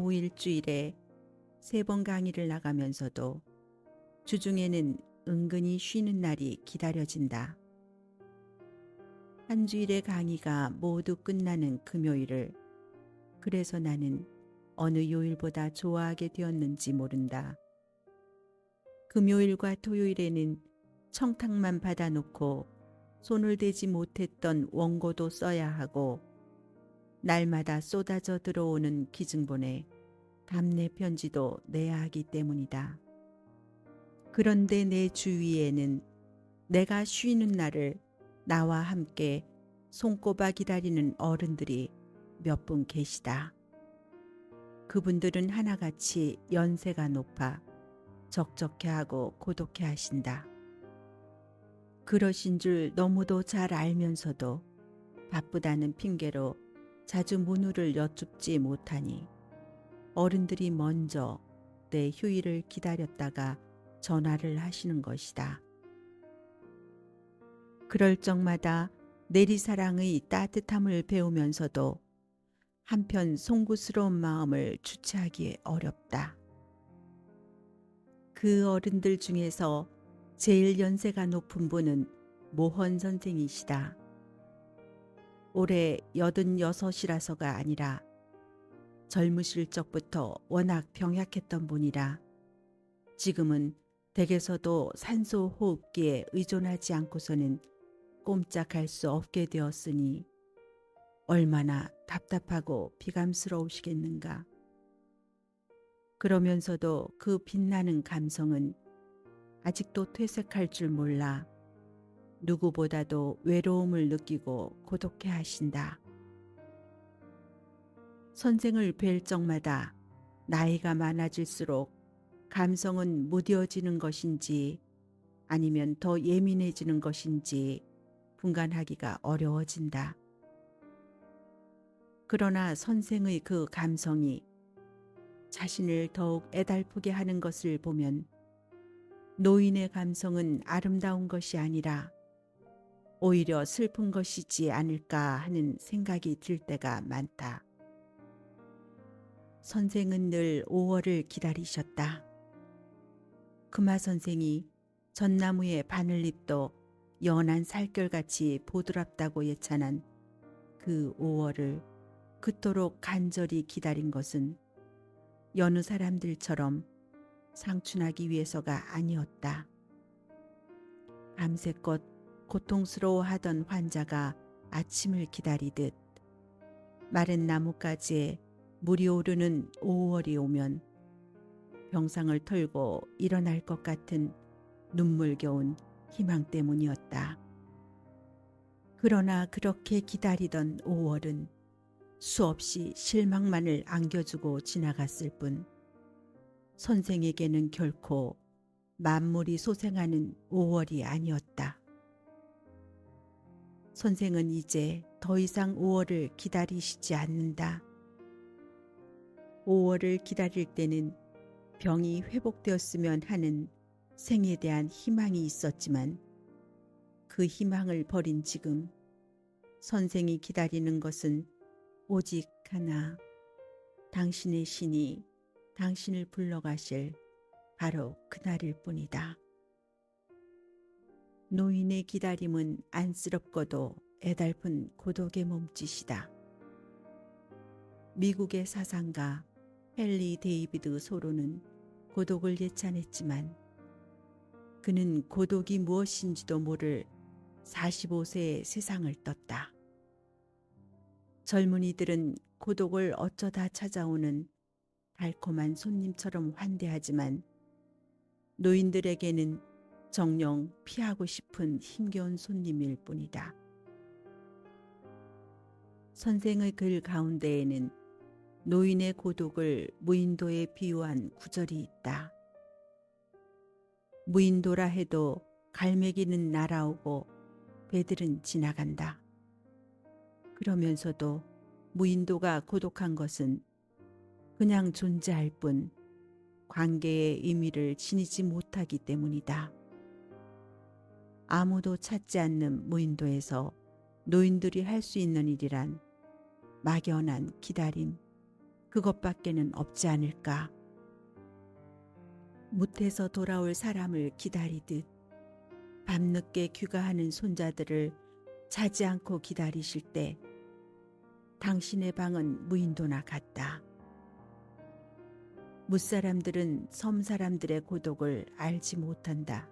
나무 일주일에 3번 강의를 나가면서도 주중에는 은근히 쉬는 날이 기다려진다. 한 주일의 강의가 모두 끝나는 금요일을 그래서 나는 어느 요일보다 좋아하게 되었는지 모른다. 금요일과 토요일에는 청탁만 받아놓고 손을 대지 못했던 원고도 써야 하고 날마다 쏟아져 들어오는 기증본에 답례 편지도 내야 하기 때문이다. 그런데 내 주위에는 내가 쉬는 날을 나와 함께 손꼽아 기다리는 어른들이 몇 분 계시다. 그분들은 하나같이 연세가 높아 적적해하고 고독해 하신다. 그러신 줄 너무도 잘 알면서도 바쁘다는 핑계로 자주 문의를 여쭙지 못하니 어른들이 먼저 내 휴일을 기다렸다가 전화를 하시는 것이다. 그럴 적마다 내리사랑의 따뜻함을 배우면서도 한편 송구스러운 마음을 주체하기 어렵다. 그 어른들 중에서 제일 연세가 높은 분은 모헌 선생이시다. 올해 86이라서가 아니라 젊으실 적부터 워낙 병약했던 분이라 지금은 댁에서도 산소 호흡기에 의존하지 않고서는 꼼짝할 수 없게 되었으니 얼마나 답답하고 비감스러우시겠는가. 그러면서도 그 빛나는 감성은 아직도 퇴색할 줄 몰라 누구보다도 외로움을 느끼고 고독해 하신다. 선생을 뵐 적마다 나이가 많아질수록 감성은 무뎌지는 것인지 아니면 더 예민해지는 것인지 분간하기가 어려워진다. 그러나 선생의 그 감성이 자신을 더욱 애달프게 하는 것을 보면 노인의 감성은 아름다운 것이 아니라 오히려 슬픈 것이지 않을까 하는 생각이 들 때가 많다. 선생은 늘 5월을 기다리셨다. 금화 선생이 전나무의 바늘잎도 연한 살결같이 보드랍다고 예찬한 그 5월을 그토록 간절히 기다린 것은 여느 사람들처럼 상춘하기 위해서가 아니었다. 밤새껏 고통스러워하던 환자가 아침을 기다리듯 마른 나뭇가지에 물이 오르는 5월이 오면 병상을 털고 일어날 것 같은 눈물겨운 희망 때문이었다. 그러나 그렇게 기다리던 5월은 수없이 실망만을 안겨주고 지나갔을 뿐 선생에게는 결코 만물이 소생하는 5월이 아니었다. 선생은 이제 더 이상 5월을 기다리시지 않는다. 5월을 기다릴 때는 병이 회복되었으면 하는 생에 대한 희망이 있었지만 그 희망을 버린 지금 선생이 기다리는 것은 오직 하나, 당신의 신이 당신을 불러가실 바로 그날일 뿐이다. 노인의 기다림은 안쓰럽고도 애달픈 고독의 몸짓이다. 미국의 사상가 헨리 데이비드 소로는 고독을 예찬했지만 그는 고독이 무엇인지도 모를 45세의 세상을 떴다. 젊은이들은 고독을 어쩌다 찾아오는 달콤한 손님처럼 환대하지만 노인들에게는 정녕 피하고 싶은 힘겨운 손님일 뿐이다. 선생의 글 가운데에는 노인의 고독을 무인도에 비유한 구절이 있다. 무인도라 해도 갈매기는 날아오고 배들은 지나간다. 그러면서도 무인도가 고독한 것은 그냥 존재할 뿐 관계의 의미를 지니지 못하기 때문이다. 아무도 찾지 않는 무인도에서 노인들이 할 수 있는 일이란 막연한 기다림, 그것밖에는 없지 않을까. 무태서 돌아올 사람을 기다리듯 밤늦게 귀가하는 손자들을 자지 않고 기다리실 때 당신의 방은 무인도나 같다. 무사람들은 섬 사람들의 고독을 알지 못한다.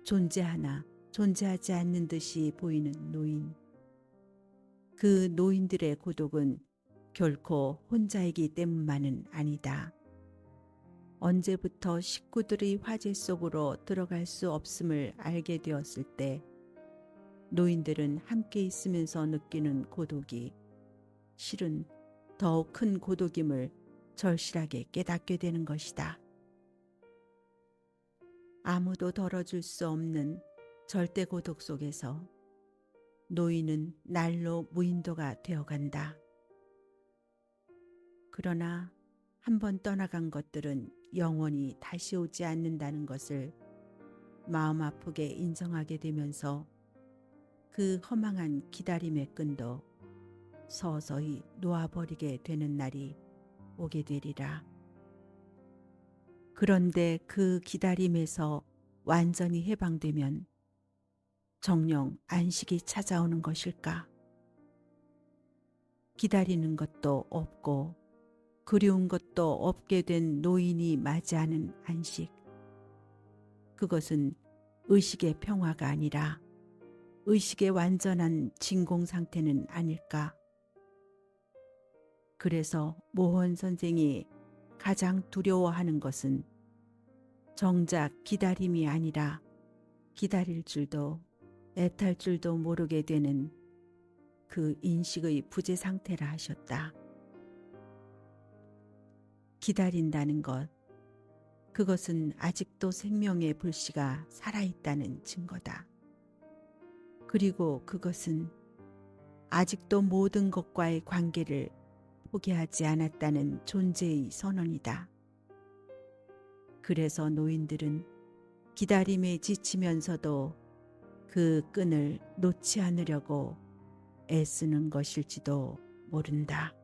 존재하나 존재하지 않는 듯이 보이는 노인. 그 노인들의 고독은 결코 혼자이기 때문만은 아니다. 언제부터 식구들의 화재 속으로 들어갈 수 없음을 알게 되었을 때 노인들은 함께 있으면서 느끼는 고독이 실은 더욱 큰 고독임을 절실하게 깨닫게 되는 것이다. 아무도 덜어줄 수 없는 절대 고독 속에서 노인은 날로 무인도가 되어간다. 그러나 한번 떠나간 것들은 영원히 다시 오지 않는다는 것을 마음 아프게 인정하게 되면서 그 허망한 기다림의 끈도 서서히 놓아버리게 되는 날이 오게 되리라. 그런데 그 기다림에서 완전히 해방되면 정녕 안식이 찾아오는 것일까? 기다리는 것도 없고 그리운 것도 없게 된 노인이 맞이하는 안식. 그것은 의식의 평화가 아니라 의식의 완전한 진공 상태는 아닐까? 그래서 모헌 선생이 가장 두려워하는 것은 정작 기다림이 아니라 기다릴 줄도 애탈 줄도 모르게 되는 그 인식의 부재 상태라 하셨다. 기다린다는 것, 그것은 아직도 생명의 불씨가 살아있다는 증거다. 그리고 그것은 아직도 모든 것과의 관계를 포기하지 않았다는 존재의 선언이다. 그래서 노인들은 기다림에 지치면서도 그 끈을 놓지 않으려고 애쓰는 것일지도 모른다.